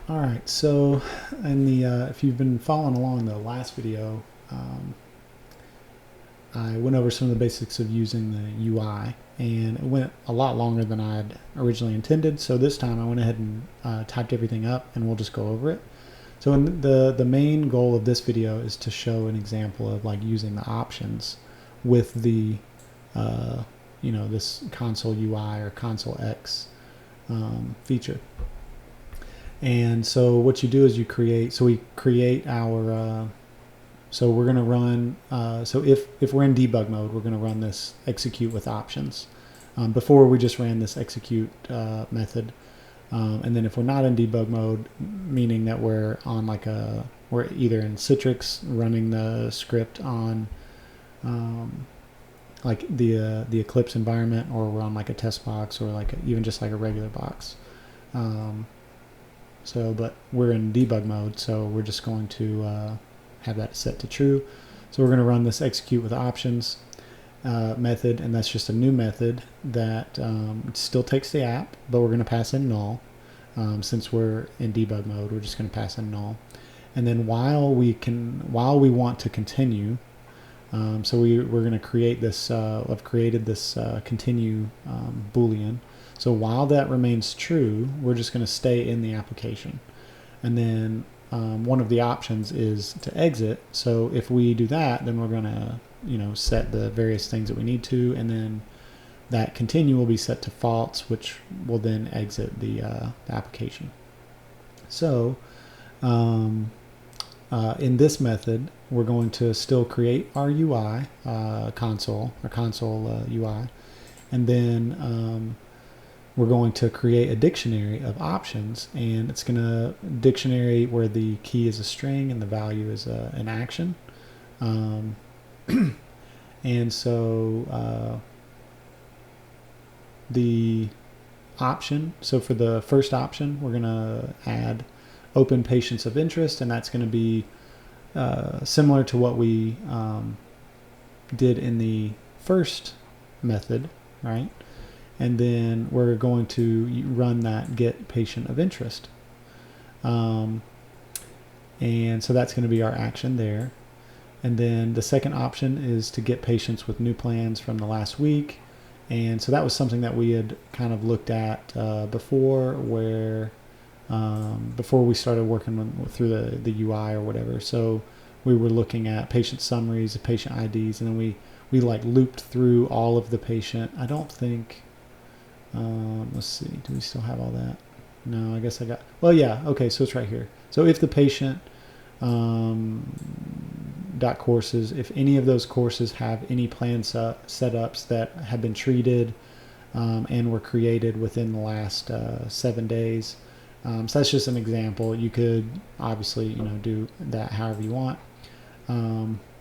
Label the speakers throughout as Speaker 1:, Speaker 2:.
Speaker 1: All right, so in the if you've been following along the last video, I went over some of the basics of using the UI, and it went a lot longer than I'd originally intended. So this time I went ahead and typed everything up, and we'll just go over it. So the main goal of this video is to show an example of like using the options with the this ConsoleUI or ConsoleX feature. And so what you do is you create, so we create our, so we're going to run, so if we're in debug mode, we're going to run this execute with options. Before we just ran this execute method. And then if we're not in debug mode, meaning that we're on like we're either in Citrix running the script on like the Eclipse environment, or we're on like a test box, or like even just like a regular box. But we're in debug mode, so we're just going to have that set to true. So we're going to run this execute with options method, and that's just a new method that still takes the app, but we're going to pass in null. Since we're in debug mode, we're just going to pass in null. And then while we want to continue, so we're going to create this. I've created this continue boolean. So while that remains true, we're just going to stay in the application. And then one of the options is to exit. So if we do that, then we're going to set the various things that we need to, and then that continue will be set to false, which will then exit the application. So in this method, we're going to still create our UI console, our console UI, and then we're going to create a dictionary of options, and it's going to dictionary where the key is a string and the value is an action. And so the option, so for the first option, we're going to add open patients of interest, and that's going to be similar to what we did in the first method, right? And then we're going to run that get patient of interest. And so that's going to be our action there. And then the second option is to get patients with new plans from the last week. And so that was something that we had kind of looked at before, where before we started working through the UI or whatever. So we were looking at patient summaries, patient IDs, and then we like looped through all of the patient. I don't think... let's see, do we still have all that? No, I guess I got, well, yeah, okay, so it's right here. So if the patient dot courses, if any of those courses have any plan setups that have been treated and were created within the last 7 days. So that's just an example. You could obviously do that however you want,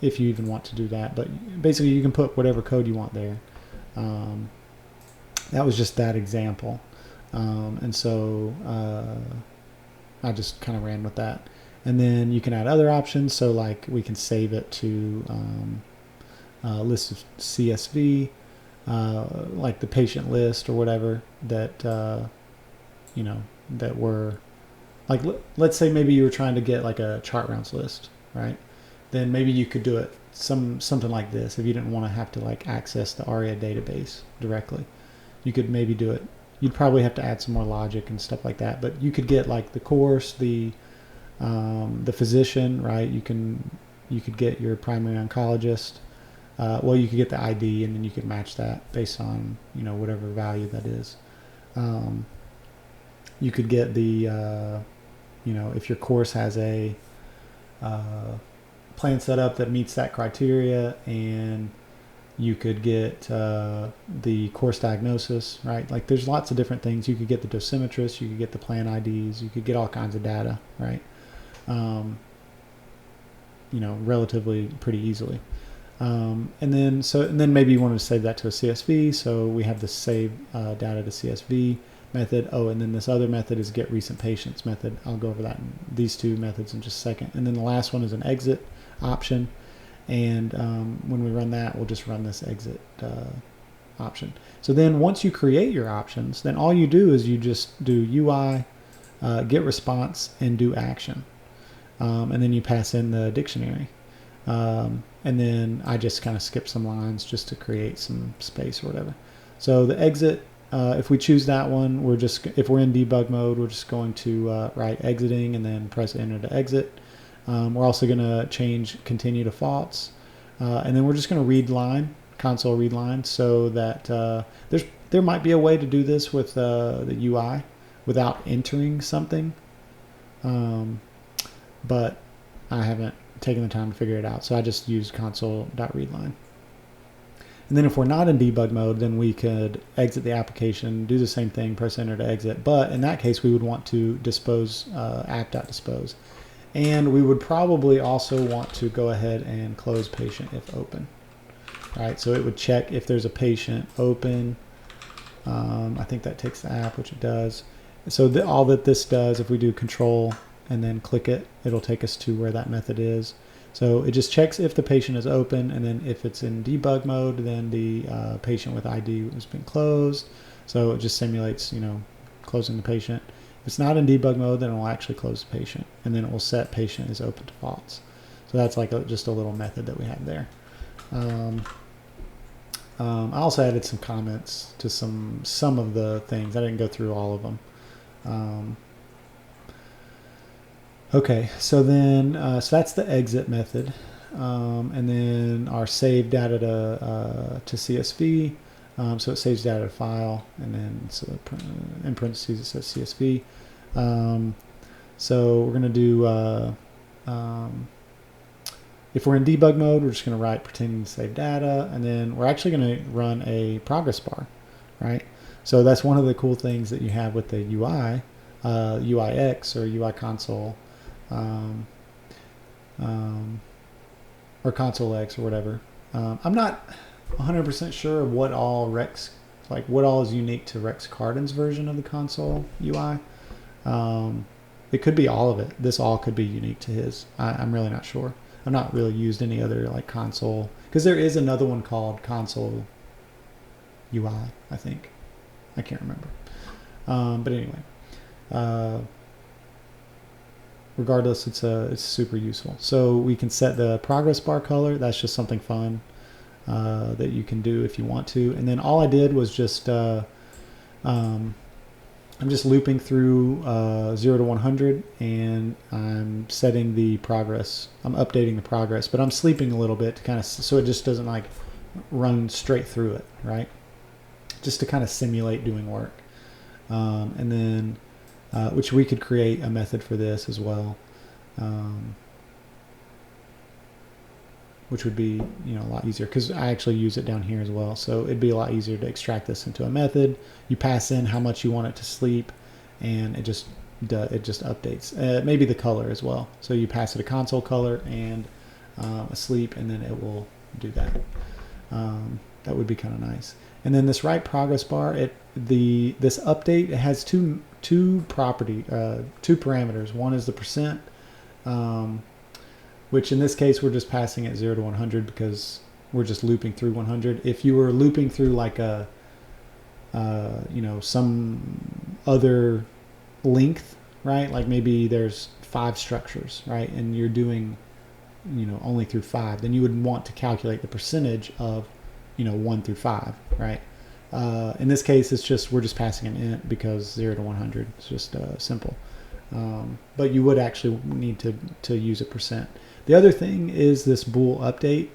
Speaker 1: if you even want to do that, but basically you can put whatever code you want there. That was just that example. And so I just kind of ran with that. And then you can add other options. So like we can save it to a list of CSV, like the patient list or whatever that, that were like, let's say maybe you were trying to get like a chart rounds list, right? Then maybe you could do it something like this if you didn't want to have to like access the ARIA database directly. You could maybe do it. You'd probably have to add some more logic and stuff like that, but you could get like the course, the physician, right? You could get your primary oncologist. Well, you could get the ID, and then you could match that based on whatever value that is. You could get the if your course has a plan set up that meets that criteria, and you could get the course diagnosis, right? Like there's lots of different things. You could get the dosimetrist, you could get the plan IDs, you could get all kinds of data, right? Relatively pretty easily. And then maybe you wanted to save that to a CSV. So we have the save data to CSV method. Oh, and then this other method is get recent patients method. I'll go over that in these two methods in just a second. And then the last one is an exit option. And when we run that, we'll just run this exit option. So then once you create your options, then all you do is you just do UI get response and do action. And then you pass in the dictionary. And then I just kind of skip some lines just to create some space or whatever. So the exit, if we choose that one, if we're in debug mode, we're just going to write exiting and then press enter to exit. We're also going to change continue to false. And then we're just going to read line, console read line, so that there might be a way to do this with the UI without entering something. But I haven't taken the time to figure it out, so I just use console.readline. And then if we're not in debug mode, then we could exit the application, do the same thing, press enter to exit. But in that case, we would want to dispose app.dispose. And we would probably also want to go ahead and close patient if open. All right, so it would check if there's a patient open. I think that takes the app, which it does. So all that this does, if we do control and then click it, it'll take us to where that method is. So it just checks if the patient is open, and then if it's in debug mode, then the patient with ID has been closed. So it just simulates, closing the patient. If it's not in debug mode, then it will actually close the patient, and then it will set patient is open to false. So that's like just a little method that we have there. I also added some comments to some of the things. I didn't go through all of them. Okay, so then so that's the exit method, and then our save data to CSV. So it saves data to file, and then in parentheses it says CSV. So we're going to do if we're in debug mode, we're just going to write pretending to save data, and then we're actually going to run a progress bar, right? So that's one of the cool things that you have with the UI, UIX or UI console. Or ConsoleX or whatever. I'm not 100% sure of what all is unique to Rex Cardin's version of the console UI. It could be all of it. This all could be unique to his. I'm really not sure. I've not really used any other console, because there is another one called ConsoleUI, I think. I can't remember. But anyway. Regardless, it's super useful. So we can set the progress bar color. That's just something fun that you can do if you want to. And then all I did was just I'm just looping through 0 to 100, and I'm setting the progress. I'm updating the progress, but I'm sleeping a little bit to kind of so it just doesn't run straight through it, right? Just to kind of simulate doing work, and then. Which we could create a method for this as well, which would be a lot easier, because I actually use it down here as well. So it'd be a lot easier to extract this into a method. You pass in how much you want it to sleep, and it just updates. Maybe the color as well. So you pass it a console color and a sleep, and then it will do that. That would be kind of nice. And then this write progress bar, this update, it has two parameters. One is the percent, which in this case we're just passing at 0 to 100 because we're just looping through 100. If you were looping through some other length, right? Like maybe there's 5 structures, right? And you're doing only through 5, then you would want to calculate the percentage of 1 through 5, right? In this case, we're just passing an int because 0 to 100 is just simple. But you would actually need to use a percent. The other thing is this bool update.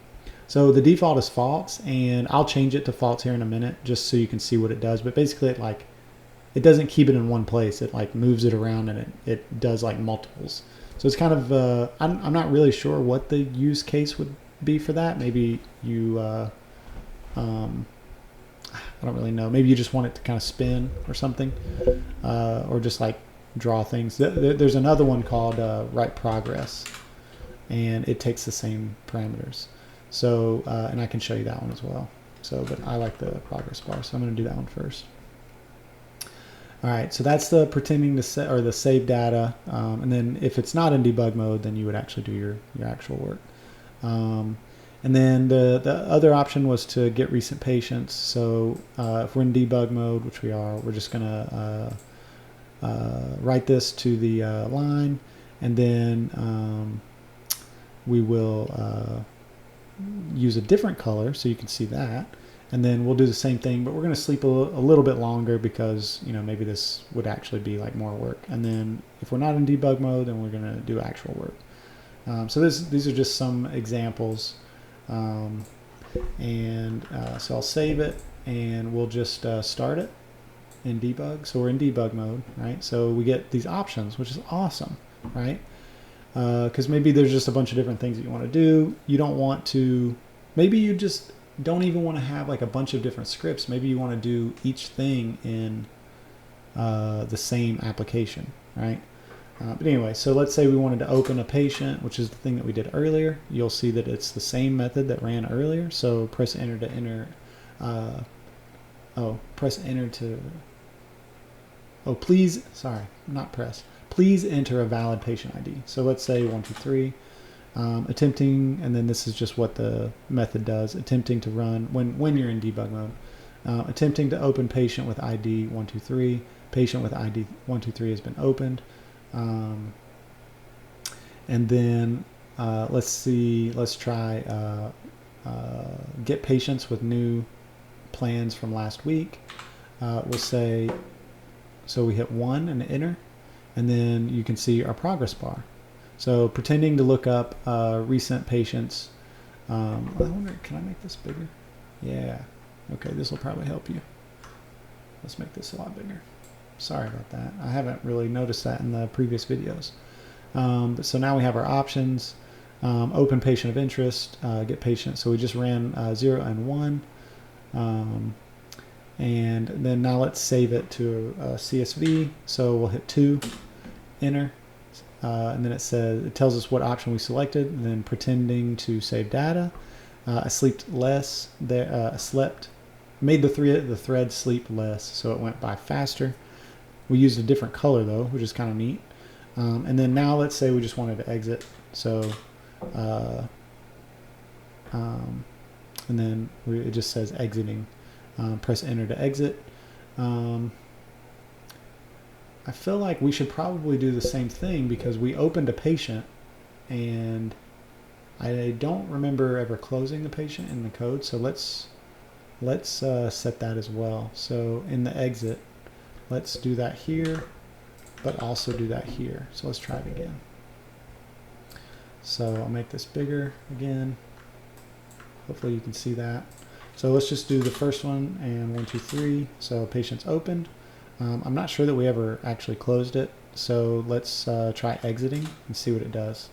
Speaker 1: So the default is false, and I'll change it to false here in a minute just so you can see what it does. But basically, it doesn't keep it in one place. It moves it around, and it does multiples. So it's kind of I'm not really sure what the use case would be for that. Maybe you I don't really know. Maybe you just want it to kind of spin or something, or just draw things. There's another one called write progress, and it takes the same parameters. So, and I can show you that one as well. So, but I like the progress bar, so I'm going to do that one first. All right, so that's the pretending to set, or the save data, and then if it's not in debug mode, then you would actually do your actual work. And then the other option was to get recent patients. So if we're in debug mode, which we are, we're just going to write this to the line, and then we will use a different color so you can see that. And then we'll do the same thing, but we're going to sleep a little bit longer because, you know, maybe this would actually be like more work. And then if we're not in debug mode, then we're going to do actual work. So these are just some examples. So I'll save it, and we'll just start it in debug. So we're in debug mode, right? So we get these options, which is awesome, right? Because maybe there's just a bunch of different things that you want to do. You don't want to, maybe you just don't even want to have like a bunch of different scripts. Maybe you want to do each thing in the same application, right? But anyway, so let's say we wanted to open a patient, which is the thing that we did earlier. You'll see that it's the same method that ran earlier. So press enter to enter. Press enter to. Oh, please. Sorry, not press. Please enter a valid patient ID. So let's say 123. Attempting, and then this is just what the method does. Attempting to run when you're in debug mode. Attempting to open patient with ID 123. Patient with ID 123 has been opened. And then let's try get patients with new plans from last week. We'll say, so we hit 1 and enter, and then you can see our progress bar. So pretending to look up recent patients. I wonder, can I make this bigger? Yeah. Okay, this will probably help you. Let's make this a lot bigger. Sorry about that. I haven't really noticed that in the previous videos. So now we have our options. Open patient of interest, get patient. So we just ran 0 and 1. And then now let's save it to CSV. So we'll hit 2, enter. And then it tells us what option we selected, and then pretending to save data. I slept less. Slept, made the thread sleep less, so it went by faster. We used a different color though, which is kind of neat. And then now let's say we just wanted to exit. So, and then it just says exiting. Press enter to exit. I feel like we should probably do the same thing because we opened a patient and I don't remember ever closing the patient in the code. So let's set that as well. So in the exit, let's do that here, but also do that here. So let's try it again. So I'll make this bigger again. Hopefully you can see that. So let's just do the first one, and 1, 2, 3. So patient's opened. I'm not sure that we ever actually closed it. So let's try exiting and see what it does.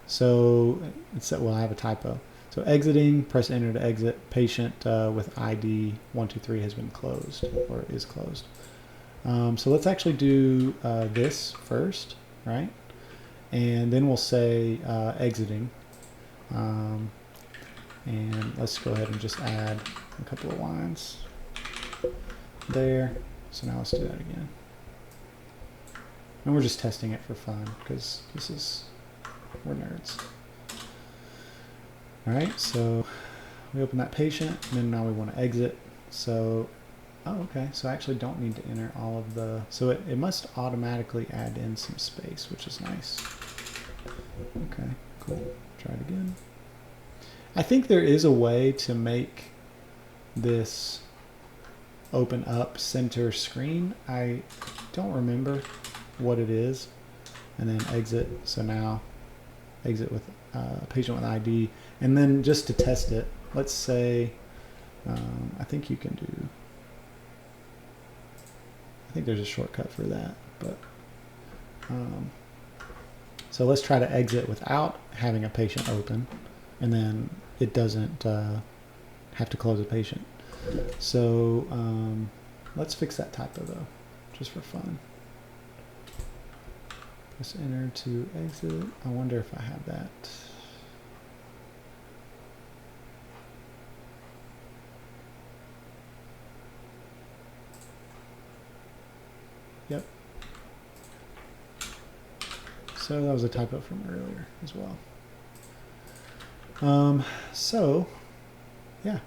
Speaker 1: So it's, well, I have a typo. So exiting, press enter to exit. Patient with ID 123 has been closed, or is closed. So let's actually do this first, right? And then we'll say exiting. And let's go ahead and just add a couple of lines there. So now let's do that again. And we're just testing it for fun because we're nerds. All right, so we open that patient, and then now we want to exit. So, okay, so I actually don't need to enter all of the, so it must automatically add in some space, which is nice. Okay, cool. Try it again. I think there is a way to make this open up center screen. I don't remember what it is. And then exit. So now exit with patient with ID. And then just to test it, let's say, I think you can do, I think there's a shortcut for that. But so let's try to exit without having a patient open. And then it doesn't have to close a patient. So let's fix that typo though, just for fun. Press enter to exit. I wonder if I have that. Yep. So that was a typo from earlier as well. So yeah.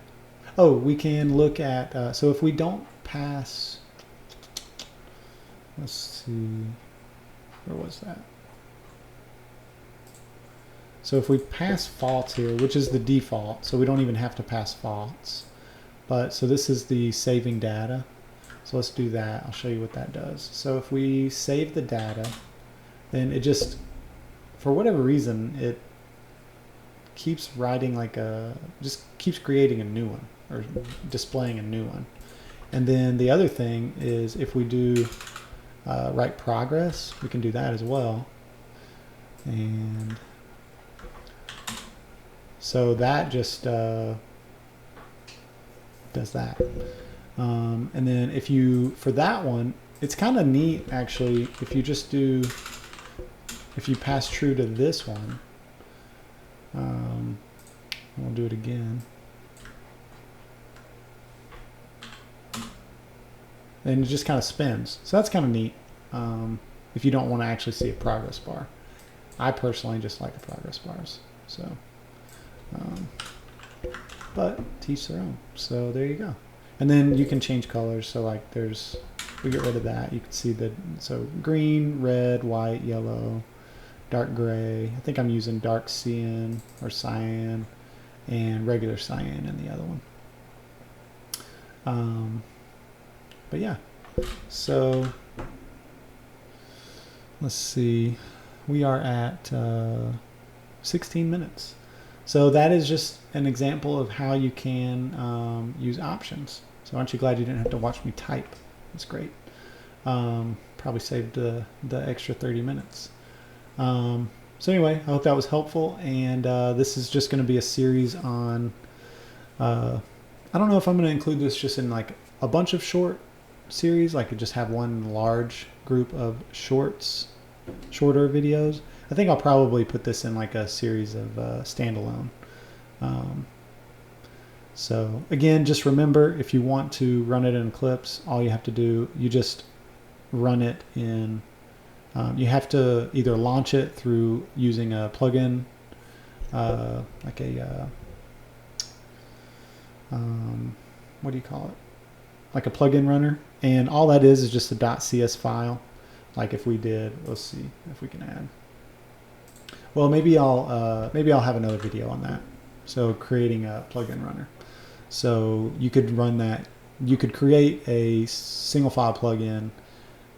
Speaker 1: Oh, we can look at, so if we don't pass, let's see, where was that? So if we pass false here, which is the default, so we don't even have to pass false. But so this is the saving data. So let's do that. I'll show you what that does. So if we save the data, then it just, for whatever reason, it keeps writing like just keeps creating a new one or displaying a new one. And then the other thing is if we do write progress, we can do that as well. And so that just does that. And then if you, for that one, it's kind of neat actually, if you just do, if you pass true to this one, we'll do it again. And it just kind of spins. So that's kind of neat if you don't want to actually see a progress bar. I personally just like the progress bars. So, but teach their own. So there you go. And then you can change colors. So like there's, we get rid of that. You can see the, so green, red, white, yellow, dark gray. I think I'm using dark cyan or cyan and regular cyan in the other one. But yeah, so let's see, we are at 16 minutes. So that is just an example of how you can use options. So aren't you glad you didn't have to watch me type? That's great. Probably saved the extra 30 minutes. So anyway, I hope that was helpful. And this is just going to be a series on, I don't know if I'm going to include this just in like a bunch of short series, like just have one large group of shorter videos. I think I'll probably put this in like a series of standalone. So again, just remember, if you want to run it in Eclipse, all you have to do, you just run it in, you have to either launch it through using a plugin, like a, what do you call it? Like a plugin runner. And all that is just a .cs file. Like if we did, let's see if we can add. Well, maybe I'll have another video on that. So creating a plugin runner. So you could run that. You could create a single file plugin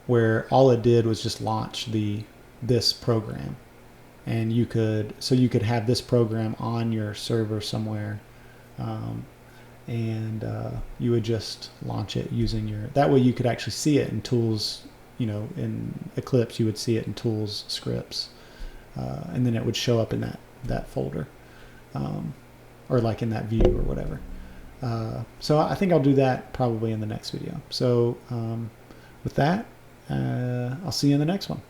Speaker 1: where all it did was just launch this program, and you could have this program on your server somewhere, and you would just launch it using your. That way you could actually see it in tools. You know, in Eclipse you would see it in tools scripts. And then it would show up in that folder, or like in that view or whatever. So I think I'll do that probably in the next video. So with that, I'll see you in the next one.